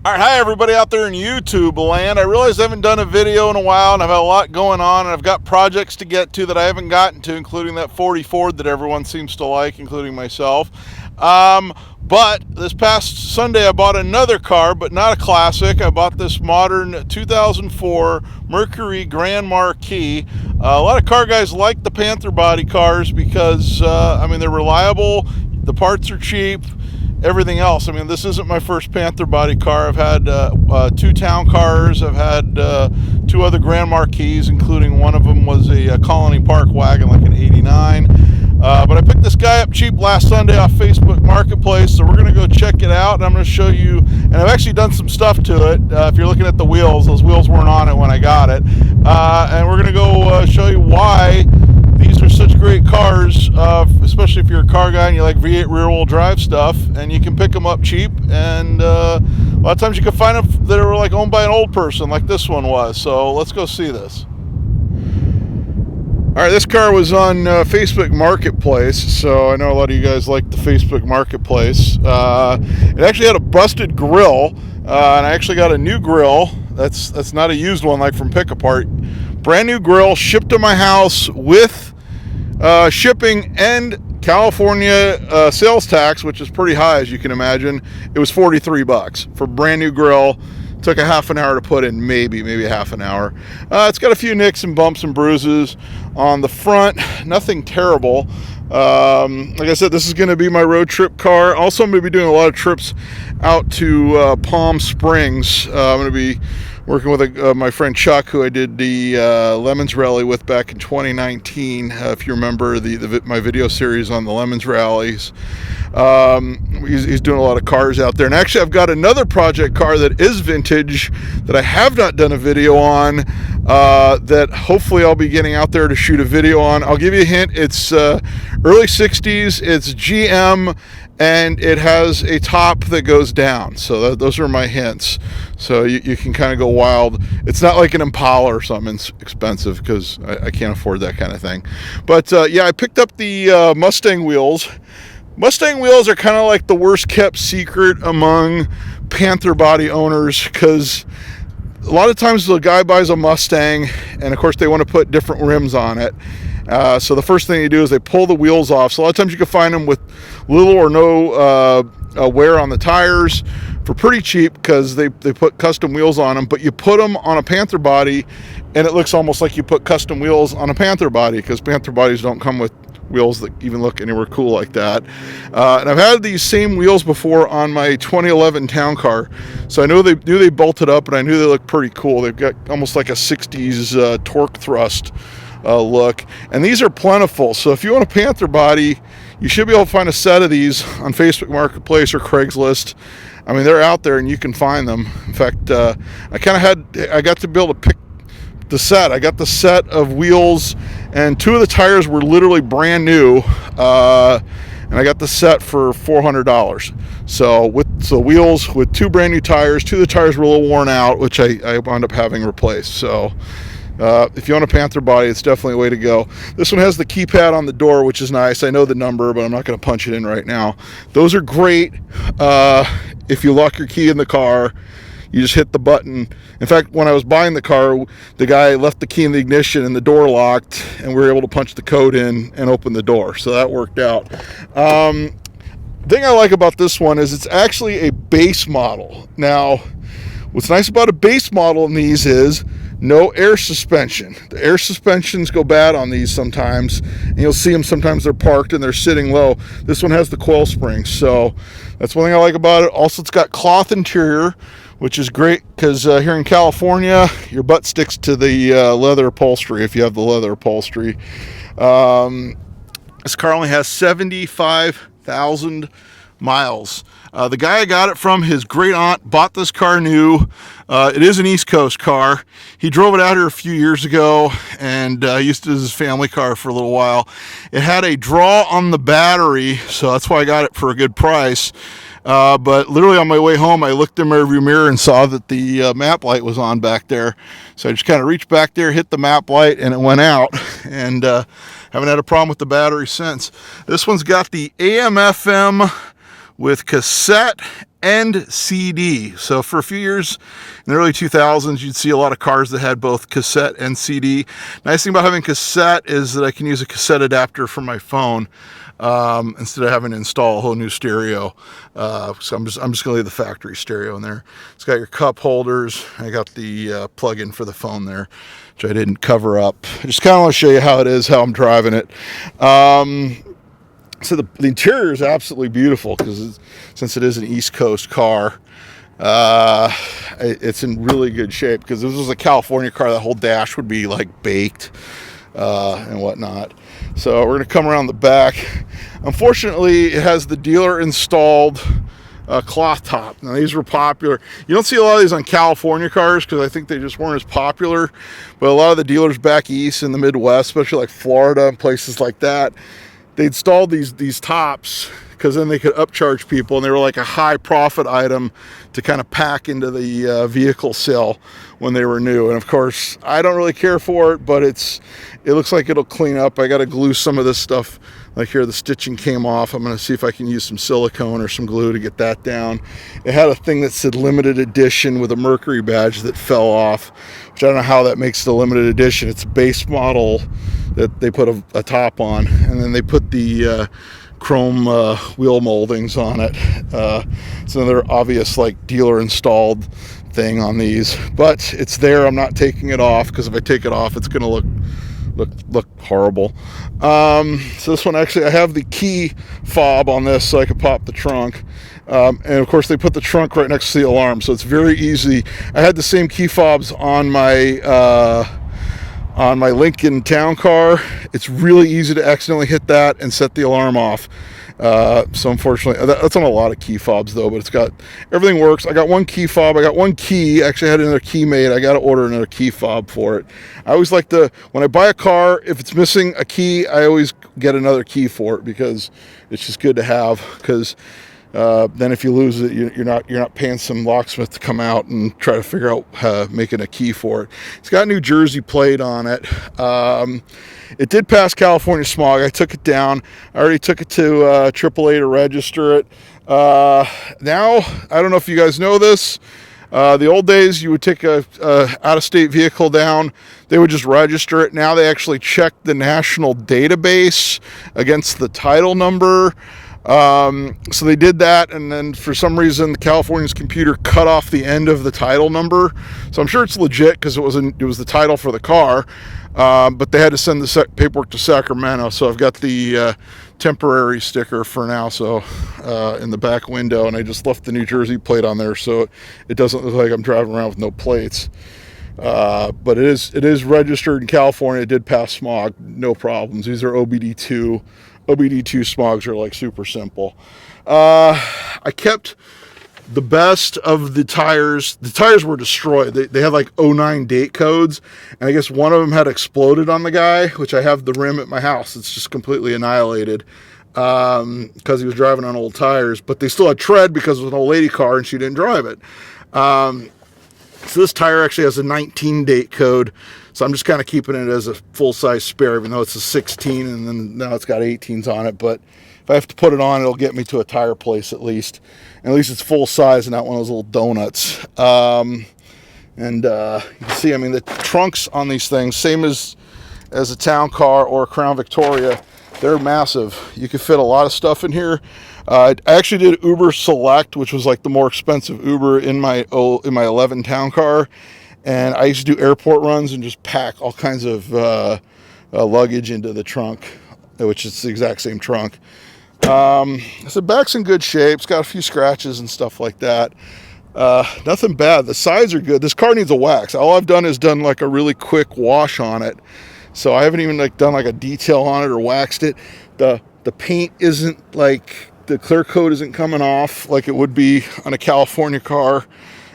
All right, hi everybody out there in YouTube land. I realize I haven't done a video in a while and I've had a lot going on and I've got projects to get to that I haven't gotten to, including that 40 Ford that everyone seems to like, including myself. But this past Sunday I bought another car, but not a classic. I bought this modern 2004 Mercury Grand Marquis. A lot of car guys like the Panther body cars because, I mean, they're reliable, the parts are cheap, everything else. I mean, this isn't my first Panther body car. I've had two town cars. I've had two other Grand Marquis, including one of them was a Colony Park wagon, like an 89. But I picked this guy up cheap last Sunday off Facebook Marketplace, so we're going to go check it out, and I'm going to show you, and I've actually done some stuff to it. If you're looking at the wheels, those wheels weren't on it when I got it. And we're going to go show you why these are such great cars, especially if you're a car guy and you like V8 rear-wheel drive stuff, and you can pick them up cheap, and a lot of times you can find them that are like owned by an old person like this one was. So let's go see this. All right, this car was on Facebook Marketplace, so I know a lot of you guys like the Facebook Marketplace. It actually had a busted grill, and I actually got a new grill. That's not a used one like from Pick Apart. Brand new grill, shipped to my house with shipping and California sales tax, which is pretty high, as you can imagine. It was $43 for a brand new grill. Took a half an hour to put in, maybe a half an hour. It's got a few nicks and bumps and bruises on the front, nothing terrible. Like I said, this is going to be my road trip car. Also, I'm going to be doing a lot of trips out to Palm Springs. I'm going to be working with my friend Chuck, who I did the Lemons Rally with back in 2019. If you remember my video series on the Lemons Rallies. He's doing a lot of cars out there. And actually, I've got another project car that is vintage that I have not done a video on, that hopefully I'll be getting out there to shoot a video on. I'll give you a hint. It's early 60s. It's GM. And it has a top that goes down. So those are my hints. So you can kind of go wild. It's not like an Impala or something expensive, because I can't afford that kind of thing. But yeah, I picked up the Mustang wheels. Mustang wheels are kind of like the worst kept secret among Panther body owners, because a lot of times the guy buys a Mustang, and of course they want to put different rims on it. So the first thing you do is they pull the wheels off. So a lot of times you can find them with little or no wear on the tires for pretty cheap, because they put custom wheels on them. But you put them on a Panther body and it looks almost like you put custom wheels on a Panther body, because Panther bodies don't come with wheels that even look anywhere cool like that. And I've had these same wheels before on my 2011 town car, so I knew they bolted up, and I knew they looked pretty cool. They've got almost like a 60s torque thrust look, and these are plentiful. So if you want a Panther body, you should be able to find a set of these on Facebook Marketplace or Craigslist. I mean, they're out there and you can find them. In fact, I got to be able to pick the set. I got the set of wheels, and two of the tires were literally brand new, and I got the set for $400. So wheels with two brand new tires. Two of the tires were a little worn out, which I wound up having replaced. So if you own a Panther body, it's definitely a way to go. This one has the keypad on the door, which is nice. I know the number, but I'm not going to punch it in right now. Those are great. If you lock your key in the car, you just hit the button. In fact, when I was buying the car, the guy left the key in the ignition and the door locked, and we were able to punch the code in and open the door. So that worked out. The thing I like about this one is it's actually a base model. Now, what's nice about a base model in these is no air suspension. The air suspensions go bad on these sometimes, and you'll see them sometimes they're parked and they're sitting low. This one has the coil springs, so that's one thing I like about it. Also, it's got cloth interior, which is great, because here in California, your butt sticks to the leather upholstery if you have the leather upholstery. This car only has 75,000 miles. The guy I got it from, his great aunt, bought this car new. It is an East Coast car. He drove it out here a few years ago and used it as his family car for a little while. It had a draw on the battery, so that's why I got it for a good price. But literally on my way home, I looked in my rearview mirror and saw that the map light was on back there. So I just kind of reached back there, hit the map light, and it went out. And haven't had a problem with the battery since. This one's got the AM/FM with cassette and CD. So for a few years in the early 2000s, you'd see a lot of cars that had both cassette and CD. Nice thing about having cassette is that I can use a cassette adapter for my phone instead of having to install a whole new stereo. So I'm just gonna leave the factory stereo in there. It's got your cup holders. I got the plug-in for the phone there, which I didn't cover up. I just kind of want to show you how it is, how I'm driving it. So the interior is absolutely beautiful because since it is an East Coast car, it's in really good shape. Because if this was a California car, the whole dash would be like baked and whatnot. So we're going to come around the back. Unfortunately, it has the dealer installed cloth top. Now these were popular. You don't see a lot of these on California cars because I think they just weren't as popular. But a lot of the dealers back east in the Midwest, especially like Florida and places like that, they installed these tops because then they could upcharge people, and they were like a high profit item to kind of pack into the vehicle sale when they were new. And of course, I don't really care for it, but it looks like it'll clean up. I got to glue some of this stuff. Like here, the stitching came off. I'm going to see if I can use some silicone or some glue to get that down. It had a thing that said limited edition with a Mercury badge that fell off, which I don't know how that makes it a limited edition. It's a base model that they put a top on, and then they put the chrome wheel moldings on it. So they're obvious like dealer installed thing on these, but it's there. I'm not taking it off because if I take it off, it's going to look horrible. So this one, actually, I have the key fob on this so I can pop the trunk. And of course they put the trunk right next to the alarm, so it's very easy. I had the same key fobs on my Lincoln Town car. It's really easy to accidentally hit that and set the alarm off. So unfortunately, that's on a lot of key fobs though, but it's got, everything works. I got one key fob, I got one key. Actually I had another key made. I got to order another key fob for it. I always like to, when I buy a car, if it's missing a key, I always get another key for it because it's just good to have, because then if you lose it, you're not paying some locksmith to come out and try to figure out making a key for it. It's got a New Jersey plate on it. It did pass California smog. I took it down. I already took it to AAA to register it. Now, I don't know if you guys know this. The old days, you would take a out-of-state vehicle down, they would just register it. Now they actually check the national database against the title number. So they did that, and then for some reason California's computer cut off the end of the title number. So I'm sure it's legit because it was the title for the car, but they had to send the paperwork to Sacramento. So I've got the temporary sticker for now, so in the back window, and I just left the New Jersey plate on there so it doesn't look like I'm driving around with no plates. But it is registered in California. It did pass smog, no problems. These are OBD2. OBD2 smogs are like super simple. I kept the best of the tires. The tires were destroyed. They had like 09 date codes, and I guess one of them had exploded on the guy, which I have the rim at my house. It's just completely annihilated because he was driving on old tires, but they still had tread because it was an old lady car and she didn't drive it. So this tire actually has a 19 date code, so I'm just kind of keeping it as a full-size spare, even though it's a 16 and then now it's got 18s on it. But if I have to put it on, it'll get me to a tire place at least. And at least it's full size and not one of those little donuts. You can see, I mean, the trunks on these things, same as a town car or a Crown Victoria, they're massive. You can fit a lot of stuff in here. I actually did Uber Select, which was like the more expensive Uber in my 11 town car, and I used to do airport runs and just pack all kinds of luggage into the trunk, which is the exact same trunk. So the back's in good shape. It's got a few scratches and stuff like that. Nothing bad. The sides are good. This car needs a wax. All I've done is done like a really quick wash on it, so I haven't even like done like a detail on it or waxed it. The paint isn't like, the clear coat isn't coming off like it would be on a California car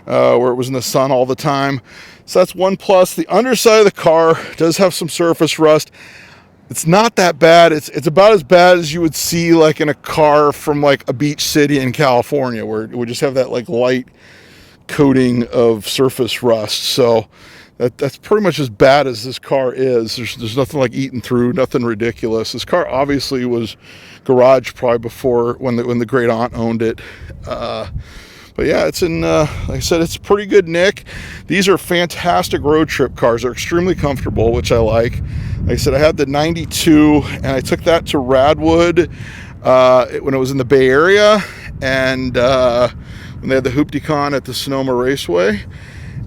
where it was in the sun all the time. So that's one plus. The underside of the car does have some surface rust. It's not that bad. It's about as bad as you would see like in a car from like a beach city in California, where it would just have that like light coating of surface rust. So that's pretty much as bad as this car is. There's nothing like eating through, nothing ridiculous. This car obviously was garage probably before when the great aunt owned it. But yeah, it's in, like I said, it's pretty good nick. These are fantastic road trip cars. They're extremely comfortable, which I like. Like I said, I had the 92, and I took that to Radwood when it was in the Bay Area, and when they had the Hoopty-Con at the Sonoma Raceway.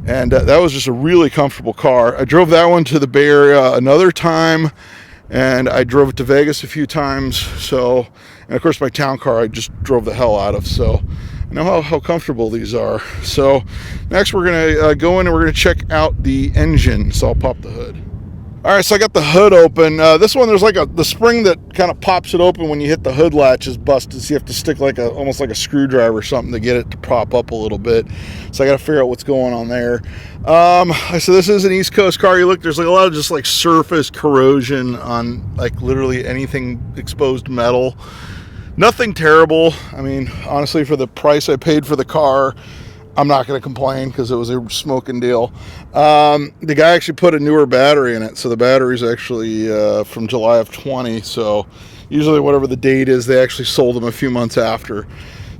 And that was just a really comfortable car. I drove that one to the Bay Area another time, and I drove it to Vegas a few times. So, and of course my town car I just drove the hell out of. So I know how comfortable these are. So next we're gonna go in and we're gonna check out the engine. So I'll pop the hood. All right, so I got the hood open. This one, there's like the spring that kind of pops it open when you hit the hood latch is busted. So you have to stick like almost like a screwdriver or something to get it to prop up a little bit. So I got to figure out what's going on there. So this is an East Coast car. You look, there's like a lot of just like surface corrosion on like literally anything exposed metal. Nothing terrible. I mean, honestly, for the price I paid for the car, I'm not going to complain because it was a smoking deal. The guy actually put a newer battery in it, so the battery's actually from July of 20. So usually whatever the date is, they actually sold them a few months after.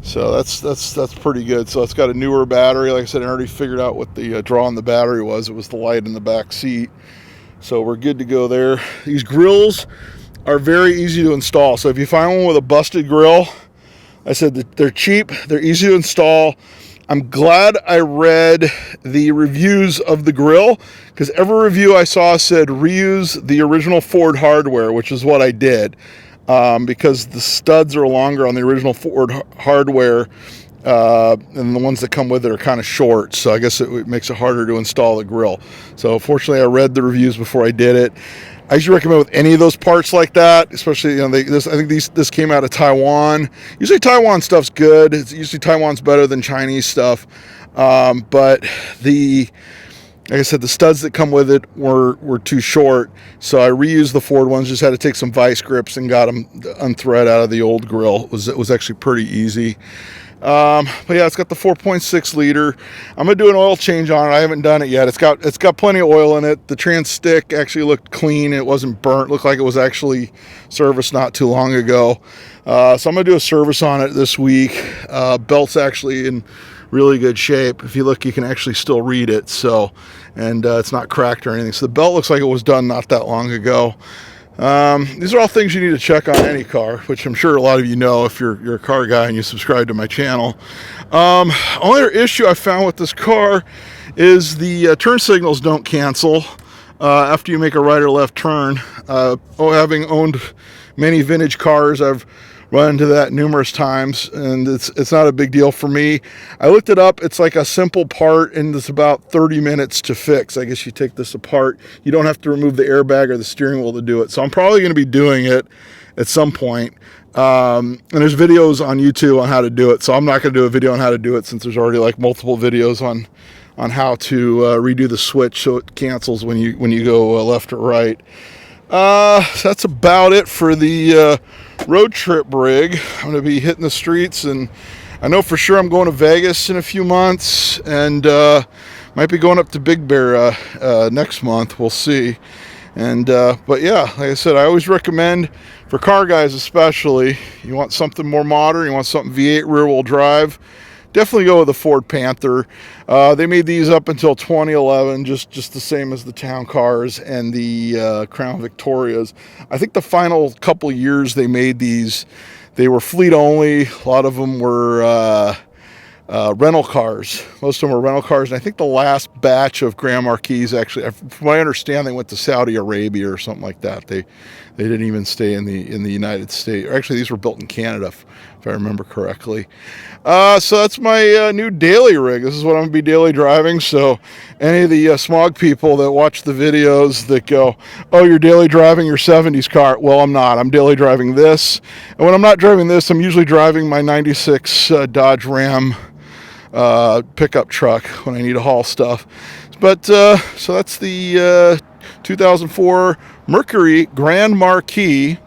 So that's pretty good. So it's got a newer battery. Like I said, I already figured out what the draw on the battery was. It was the light in the back seat. So we're good to go there. These grills are very easy to install. So if you find one with a busted grill, I said that they're cheap, they're easy to install. I'm glad I read the reviews of the grill, because every review I saw said reuse the original Ford hardware, which is what I did, because the studs are longer on the original Ford hardware, and the ones that come with it are kind of short, so I guess it makes it harder to install the grill. So fortunately I read the reviews before I did it. I usually recommend with any of those parts like that, especially, I think this came out of Taiwan. Usually Taiwan stuff's good. It's usually Taiwan's better than Chinese stuff. But like I said, the studs that come with it were too short. So I reused the Ford ones, just had to take some vice grips and got them unthread out of the old grill. It was actually pretty easy. But yeah, it's got the 4.6 liter. I'm gonna do an oil change on it. I haven't done it yet. It's got plenty of oil in it. The trans stick actually looked clean. It wasn't burnt. It looked like it was actually serviced not too long ago. So I'm gonna do a service on it this week. Belt's actually in really good shape. If you look, you can actually still read it. So, and it's not cracked or anything. So the belt looks like it was done not that long ago. These are all things you need to check on any car, which I'm sure a lot of you know if you're a car guy and you subscribe to my channel. Only other issue I found with this car is the turn signals don't cancel after you make a right or left turn. Having owned many vintage cars, I've run into that numerous times, and it's not a big deal for me. I looked it up. It's like a simple part, and it's about 30 minutes to fix. I guess you take this apart. You don't have to remove the airbag or the steering wheel to do it. So I'm probably going to be doing it at some point. And there's videos on YouTube on how to do it. So I'm not going to do a video on how to do it, since there's already like multiple videos on how to redo the switch so it cancels when you go left or right. So that's about it for the road trip rig. I'm going to be hitting the streets, and I know for sure I'm going to Vegas in a few months, and might be going up to Big Bear next month. We'll see. And but yeah, like I said, I always recommend, for car guys especially, you want something more modern, you want something V8 rear-wheel drive, definitely go with the Ford Panther. They made these up until 2011, just the same as the town cars and the Crown Victorias. I think the final couple years they made these, they were fleet only. A lot of them were rental cars. Most of them were rental cars, and I think the last batch of Grand Marquis, actually, from my understanding, they went to Saudi Arabia or something like that. They didn't even stay in the United States. Actually, these were built in Canada, if I remember correctly. So that's my new daily rig. This is what I'm going to be daily driving. So any of the smog people that watch the videos that go, oh, you're daily driving your 70s car. Well, I'm not. I'm daily driving this. And when I'm not driving this, I'm usually driving my 96 Dodge Ram pickup truck when I need to haul stuff. But so that's the 2004 Mercury Grand Marquis.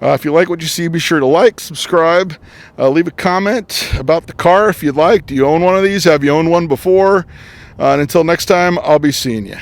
If you like what you see, be sure to like, subscribe, leave a comment about the car if you'd like. Do you own one of these? Have you owned one before? And until next time, I'll be seeing you.